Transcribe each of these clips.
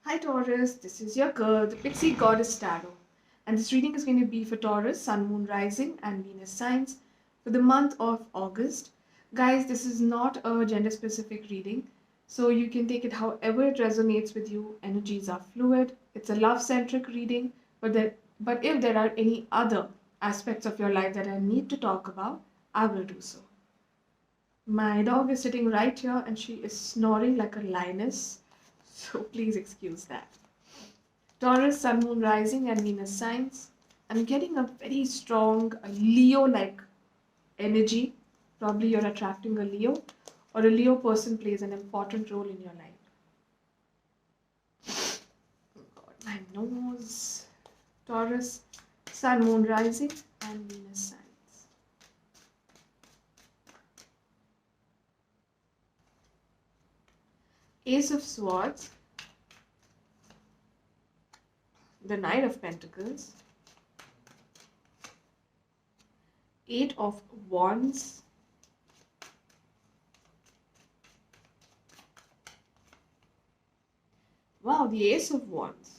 Hi Taurus, this is your girl, the Pixie Goddess Tarot. And this reading is going to be for Taurus, Sun, Moon, Rising, and Venus signs for the month of August. Guys, this is not a gender specific reading, so you can take it however it resonates with you. Energies are fluid. It's a love centric reading, but if there are any other aspects of your life that I need to talk about, I will do so. My dog is sitting right here and she is snoring like a lioness, so please excuse that. Taurus, Sun, Moon, Rising, and Venus signs. I'm getting a very strong Leo like energy. Probably you're attracting a Leo, or a Leo person plays an important role in your life. Oh God, my nose. Taurus, Sun, Moon, Rising, and Venus signs. Ace of Swords, the Knight of Pentacles, Eight of Wands, wow, the Ace of Wands,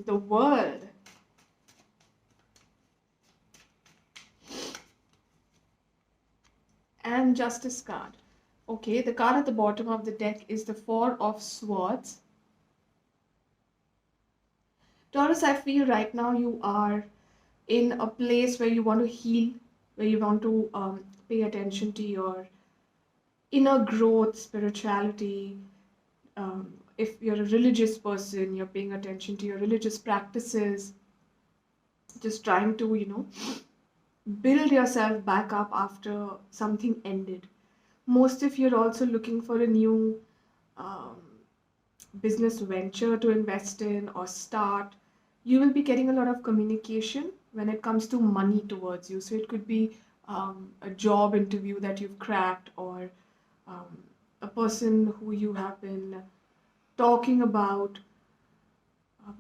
the World, and Justice card. Okay, the card at the bottom of the deck is the Four of Swords. Taurus, I feel right now you are in a place where you want to heal, where you want to pay attention to your inner growth, spirituality. If you're a religious person, you're paying attention to your religious practices, just trying to, build yourself back up after something ended. Most of you are also looking for a new um, business venture to invest in or start. You will be getting a lot of communication when it comes to money towards you. So it could be a job interview that you've cracked, or um, a person who you have been talking about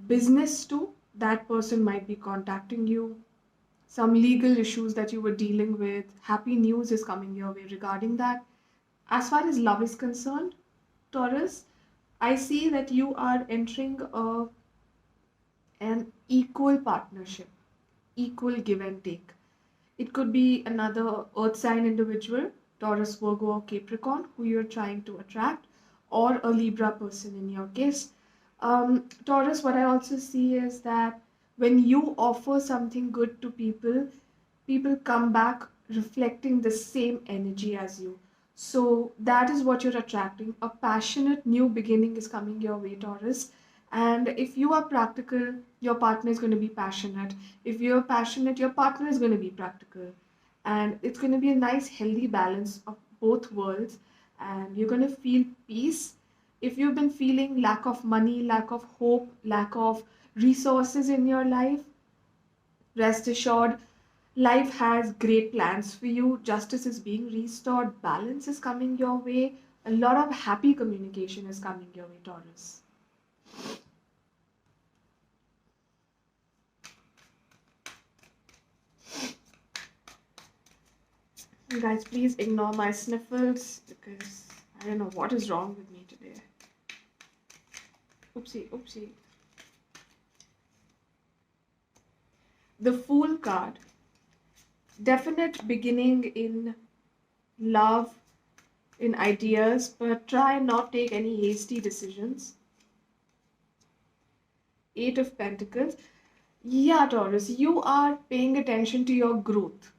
business to. That person might be contacting you. Some legal issues that you were dealing with. Happy news is coming your way regarding that. As far as love is concerned, Taurus, I see that you are entering an equal partnership, equal give and take. It could be another earth sign individual, Taurus, Virgo, or Capricorn, who you're trying to attract, or a Libra person in your case. Taurus, what I also see is that when you offer something good to people, people come back reflecting the same energy as you. So that is what you're attracting. A passionate new beginning is coming your way, Taurus. And if you are practical, your partner is going to be passionate. If you're passionate, your partner is going to be practical. And it's going to be a nice, healthy balance of both worlds. And you're going to feel peace. If you've been feeling lack of money, lack of hope, lack of resources in your life, rest assured, life has great plans for you. Justice is being restored, balance is coming your way, a lot of happy communication is coming your way, Taurus. Guys, please ignore my sniffles because I don't know what is wrong with me today. Oopsie, oopsie. The Fool card. Definite beginning in love, in ideas, but try not take any hasty decisions. Eight of Pentacles. Yeah, Taurus, you are paying attention to your growth,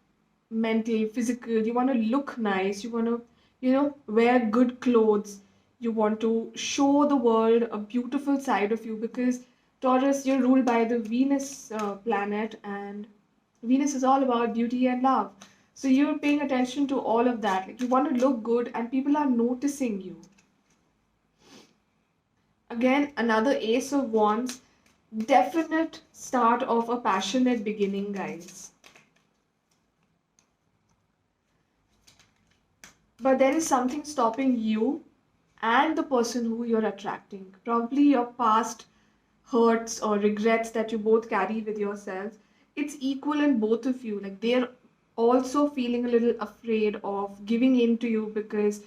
mental, physical. You want to look nice. You want to, wear good clothes. You want to show the world a beautiful side of you because Taurus, you're ruled by the Venus planet, and Venus is all about beauty and love. So you're paying attention to all of that. Like you want to look good, and people are noticing you. Again, another Ace of Wands. Definite start of a passionate beginning, guys. But there is something stopping you and the person who you're attracting. Probably your past hurts or regrets that you both carry with yourselves. It's equal in both of you. Like they're also feeling a little afraid of giving in to you because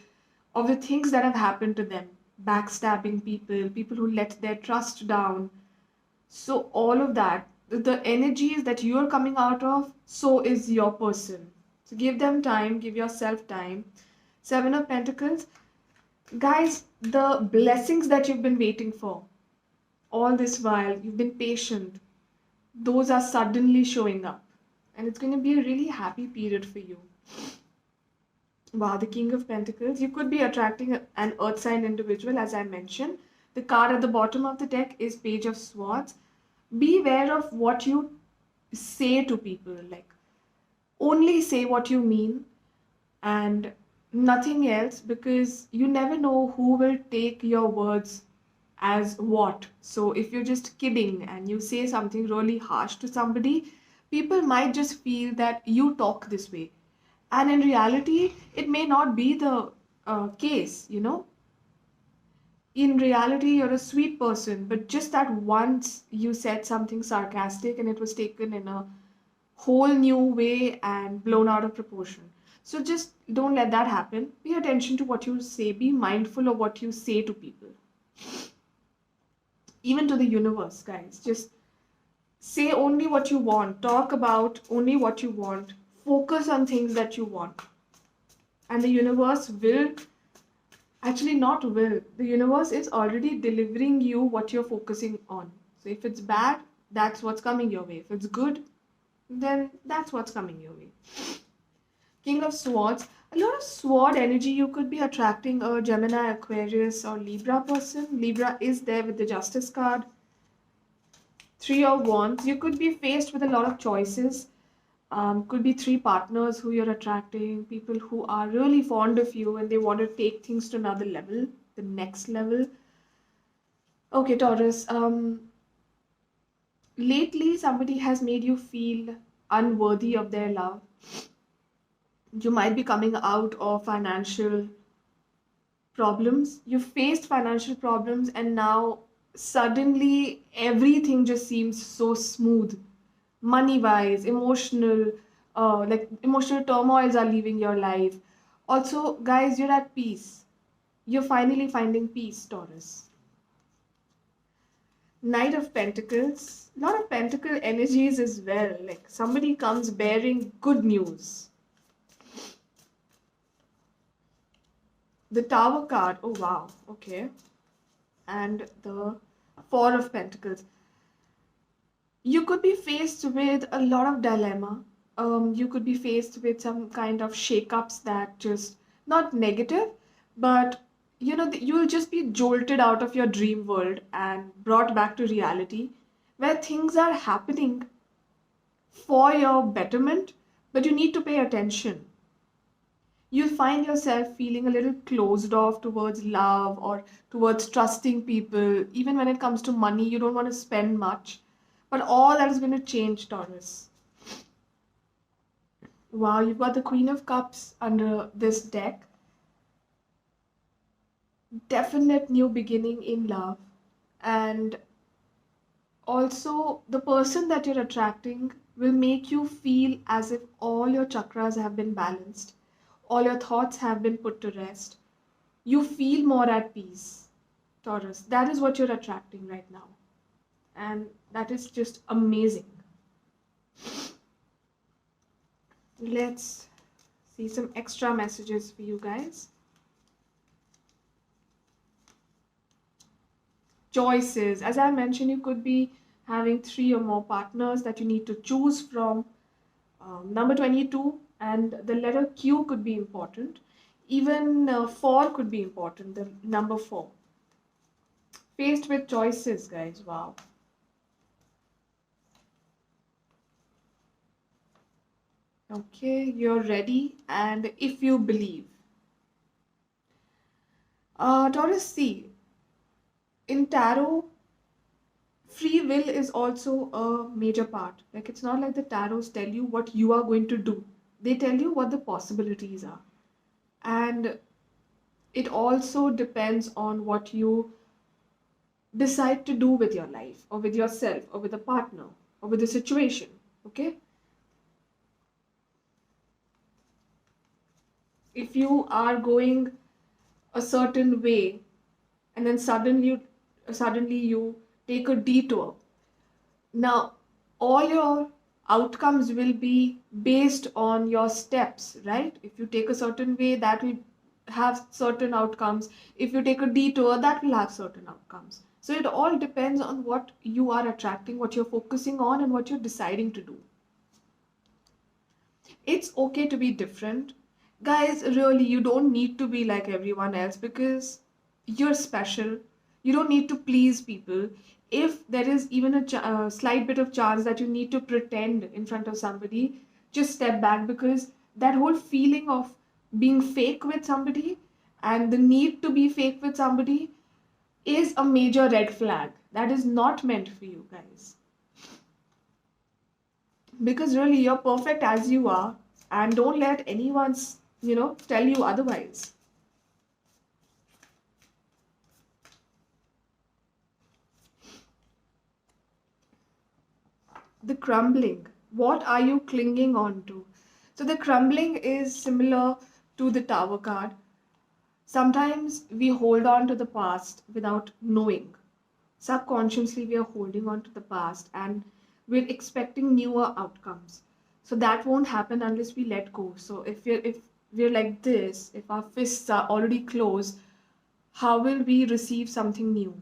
of the things that have happened to them, backstabbing people, people who let their trust down. So, all of that, the energies that you're coming out of, so is your person. So, give them time, give yourself time. Seven of Pentacles, guys, the blessings that you've been waiting for all this while, you've been patient, those are suddenly showing up. And it's going to be a really happy period for you. Wow, the King of Pentacles. You could be attracting an earth sign individual, as I mentioned. The card at the bottom of the deck is Page of Swords. Be aware of what you say to people. Like, only say what you mean and nothing else, because you never know who will take your words as what. So if you're just kidding and you say something really harsh to somebody, people might just feel that you talk this way. And in reality, it may not be the case, you know. In reality, you're a sweet person, but just that once you said something sarcastic and it was taken in a whole new way and blown out of proportion. So just don't let that happen. Pay attention to what you say. Be mindful of what you say to people, even to the universe, guys. Just say only what you want. Talk about only what you want. Focus on things that you want. And the universe will, actually, not will, the universe is already delivering you what you're focusing on. So if it's bad, that's what's coming your way. If it's good, then that's what's coming your way. King of Swords, a lot of sword energy. You could be attracting a Gemini, Aquarius, or Libra person. Libra is there with the Justice card. Three of Wands, you could be faced with a lot of choices. Could be three partners who you're attracting, people who are really fond of you and they want to take things to another level, the next level. Okay, Taurus. Lately, somebody has made you feel unworthy of their love. You might be coming out of financial problems. You faced financial problems, and now suddenly everything just seems so smooth, money wise, emotional, like emotional turmoils are leaving your life. Also, guys, you're at peace. You're finally finding peace, Taurus. Knight of Pentacles, lot of Pentacle energies as well. Like somebody comes bearing good news. The Tower card, oh wow, okay. And the Four of Pentacles. You could be faced with a lot of dilemma. You could be faced with some kind of shakeups that just not negative, but you know you'll just be jolted out of your dream world and brought back to reality, where things are happening for your betterment, but you need to pay attention. You'll find yourself feeling a little closed off towards love or towards trusting people. Even when it comes to money, you don't want to spend much. But all that is going to change, Taurus. Wow, you've got the Queen of Cups under this deck. Definite new beginning in love. And also, the person that you're attracting will make you feel as if all your chakras have been balanced, all your thoughts have been put to rest. You feel more at peace, Taurus. That is what you're attracting right now. And that is just amazing. Let's see some extra messages for you guys. Choices. As I mentioned, you could be having three or more partners that you need to choose from. Number 22 and the letter Q could be important. Even 4 could be important, the number 4. Faced with choices, guys. Wow. Okay, you're ready, and if you believe. Taurus, see, in tarot, free will is also a major part. Like, it's not like the tarots tell you what you are going to do, they tell you what the possibilities are. And it also depends on what you decide to do with your life, or with yourself, or with a partner, or with a situation. Okay? If you are going a certain way, and then suddenly you take a detour. Now, all your outcomes will be based on your steps, right? If you take a certain way, that will have certain outcomes. If you take a detour, that will have certain outcomes. So it all depends on what you are attracting, what you're focusing on, and what you're deciding to do. It's okay to be different. Guys, really, you don't need to be like everyone else because you're special. You don't need to please people. If there is even a slight bit of chance that you need to pretend in front of somebody, just step back, because that whole feeling of being fake with somebody and the need to be fake with somebody is a major red flag. That is not meant for you, guys, because really you're perfect as you are, and don't let anyone's tell you otherwise. The crumbling, what are you clinging on to? So the crumbling is similar to the Tower card. Sometimes we hold on to the past without knowing. Subconsciously we are holding on to the past and we're expecting newer outcomes. So that won't happen unless we let go. So if we're like this, if our fists are already closed, how will we receive something new?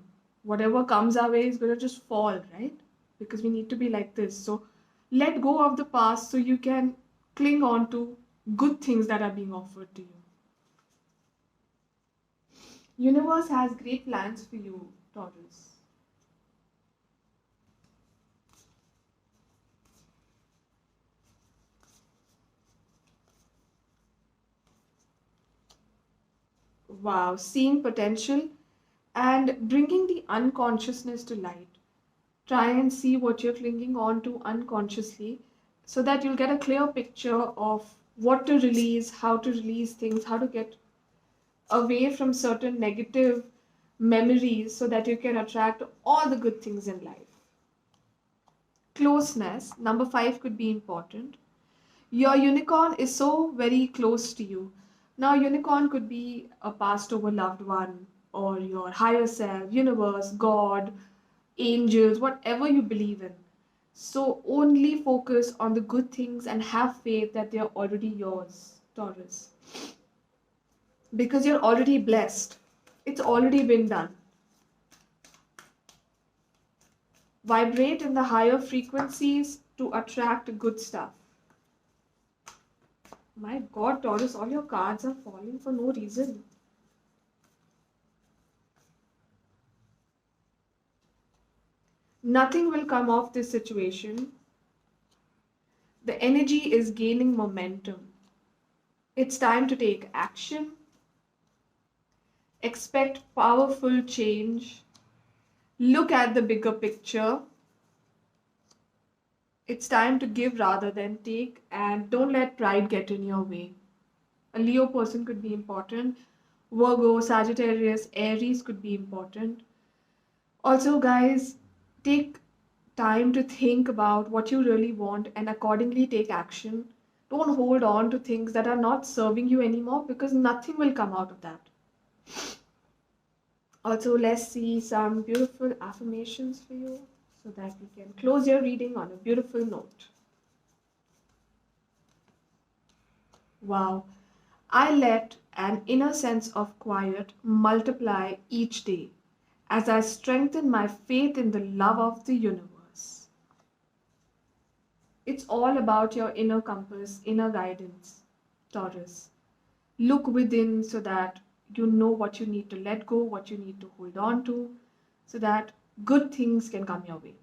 Whatever comes our way is going to just fall, right? Because we need to be like this. So let go of the past so you can cling on to good things that are being offered to you. Universe has great plans for you, Taurus. Wow, seeing potential and bringing the unconsciousness to light. Try and see what you're clinging on to unconsciously so that you'll get a clear picture of what to release, how to release things, how to get away from certain negative memories so that you can attract all the good things in life. Closeness, number 5, could be important. Your unicorn is so very close to you. Now, unicorn could be a passed over loved one, or your higher self, universe, God, angels, whatever you believe in. So, only focus on the good things and have faith that they are already yours, Taurus. Because you're already blessed, it's already been done. Vibrate in the higher frequencies to attract good stuff. My God, Taurus, all your cards are falling for no reason. Nothing will come off this situation. The energy is gaining momentum. It's time to take action. Expect powerful change. Look at the bigger picture. It's time to give rather than take, and don't let pride get in your way. A Leo person could be important. Virgo, Sagittarius, Aries could be important. Also, guys, take time to think about what you really want and accordingly take action. Don't hold on to things that are not serving you anymore, because nothing will come out of that. Also, let's see some beautiful affirmations for you so that we can close your reading on a beautiful note. Wow. I let an inner sense of quiet multiply each day as I strengthen my faith in the love of the universe. It's all about your inner compass, inner guidance, Taurus. Look within so that you know what you need to let go, what you need to hold on to, so that good things can come your way.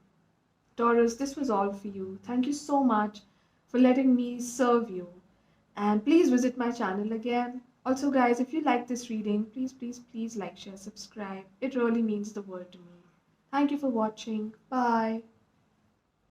Taurus, this was all for you. Thank you so much for letting me serve you. And please visit my channel again. Also, guys, if you like this reading, please like, share, subscribe. It really means the world to me. Thank you for watching. Bye.